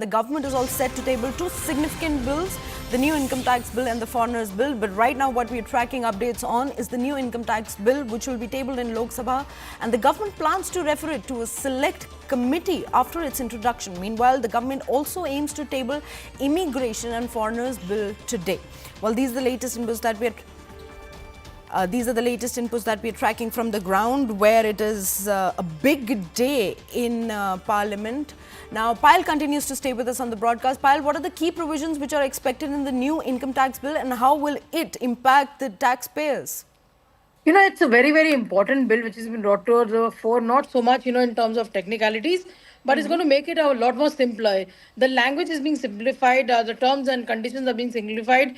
The government is all set to table two significant bills, the new income tax bill and the foreigners bill. But right now what we are tracking updates on is the new income tax bill, which will be tabled in Lok Sabha, and the government plans to refer it to a select committee after its introduction. Meanwhile, the government also aims to table immigration and foreigners bill today. Well, these are the latest inputs that we are tracking from the ground, where it is a big day in Parliament. Now, Payal continues to stay with us on the broadcast. Payal, what are the key provisions which are expected in the new income tax bill, and how will it impact the taxpayers? You know, it's a very, very important bill which has been brought to the fore, not so much, in terms of technicalities, but it's going to make it a lot more simpler. The language is being simplified, the terms and conditions are being simplified,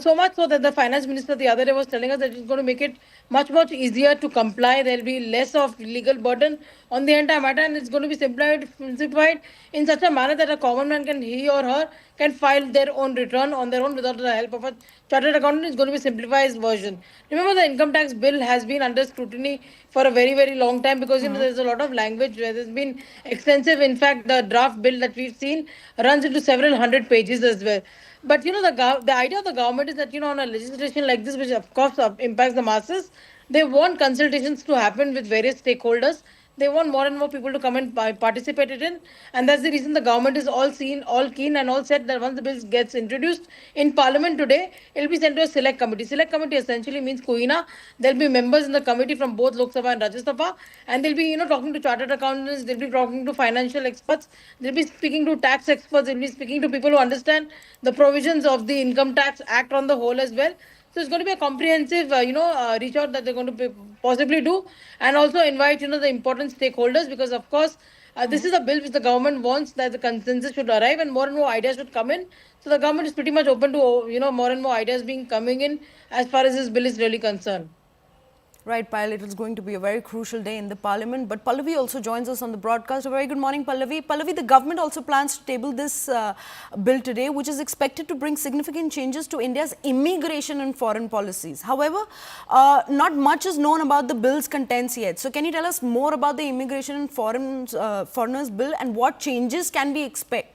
so much so that the finance minister the other day was telling us that it's going to make it much, much easier to comply. There will be less of legal burden on the entire matter, and it's going to be simplified in such a manner that a common man he or her can file their own return on their own without the help of a chartered accountant. It's going to be a simplified version. Remember, the income tax bill has been under scrutiny for a very, very long time because there's a lot of language where there's been extensive. In fact, the draft bill that we've seen runs into several hundred pages as well. But the idea of the government is that on a legislation like this, which of course impacts the masses, they want consultations to happen with various stakeholders. They want more and more people to come and participate in, and that's the reason the government is all keen and all set that once the bill gets introduced in Parliament today, it'll be sent to a select committee. Select committee essentially means Kuina. There'll be members in the committee from both Lok Sabha and Rajya Sabha, and they'll be talking to chartered accountants. They'll be talking to financial experts. They'll be speaking to tax experts. They'll be speaking to people who understand the provisions of the Income Tax Act on the whole as well. So it's going to be a comprehensive, reach out that they're going to possibly do, and also invite, the important stakeholders, because of course, this is a bill which the government wants that the consensus should arrive and more ideas should come in. So the government is pretty much open to, more and more ideas coming in as far as this bill is really concerned. Right, Payal, it is going to be a very crucial day in the Parliament. But Pallavi also joins us on the broadcast. A very good morning, Pallavi. Pallavi, the government also plans to table this bill today, which is expected to bring significant changes to India's immigration and foreign policies. However, not much is known about the bill's contents yet. So can you tell us more about the immigration and foreigners bill, and what changes can we expect?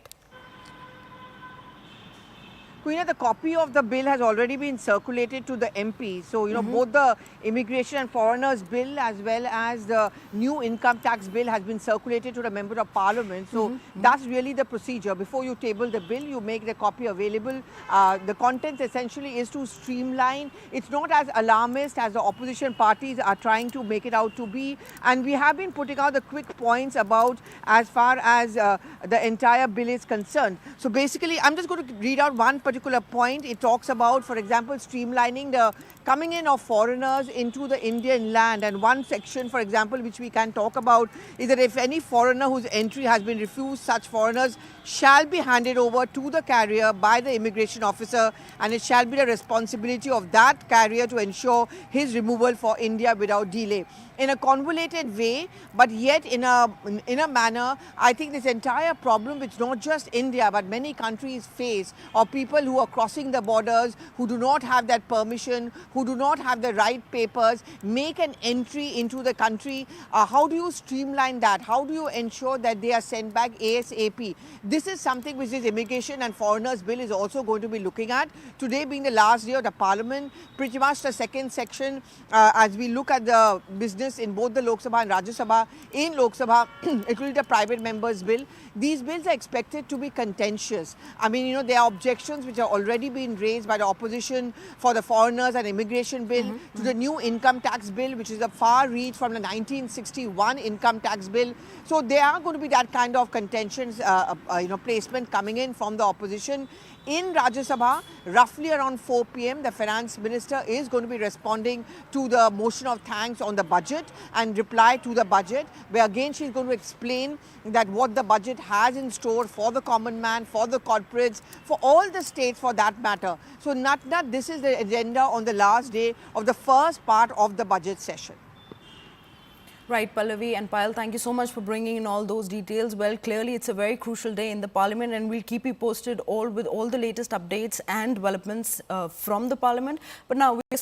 The copy of the bill has already been circulated to the MP. So, both the immigration and foreigners bill as well as the new income tax bill has been circulated to the member of parliament. So, that's really the procedure. Before you table the bill, you make the copy available. The content essentially is to streamline. It's not as alarmist as the opposition parties are trying to make it out to be. And we have been putting out the quick points about as far as the entire bill is concerned. So, basically, I'm just going to read out one particular point. It talks about, for example, streamlining the coming in of foreigners into the Indian land. And one section, for example, which we can talk about is that if any foreigner whose entry has been refused, such foreigners shall be handed over to the carrier by the immigration officer, and it shall be the responsibility of that carrier to ensure his removal for India without delay. In a convoluted way, but yet in a manner, I think this entire problem, which not just India but many countries face, of people who are crossing the borders, who do not have that permission, who do not have the right papers, make an entry into the country. How do you streamline that? How do you ensure that they are sent back ASAP? This is something which this immigration and foreigners bill is also going to be looking at. Today being the last day of the parliament, pretty much the second section, as we look at the business in both the Lok Sabha and Rajya Sabha. In Lok Sabha, it will be the private members bill. These bills are expected to be contentious. I mean, there are objections which are already being raised by the opposition for the foreigners and immigration bill to the new income tax bill, which is a far reach from the 1961 income tax bill. So there are going to be that kind of contentions, placement coming in from the opposition. In Rajya Sabha, roughly around 4 p.m, the Finance Minister is going to be responding to the motion of thanks on the budget and reply to the budget, where again she's going to explain that what the budget has in store for the common man, for the corporates, for all the states for that matter. So this is the agenda on the last day of the first part of the budget session. Right, Pallavi and Payal, thank you so much for bringing in all those details. Well, clearly it's a very crucial day in the Parliament, and we'll keep you posted with all the latest updates and developments from the Parliament. But now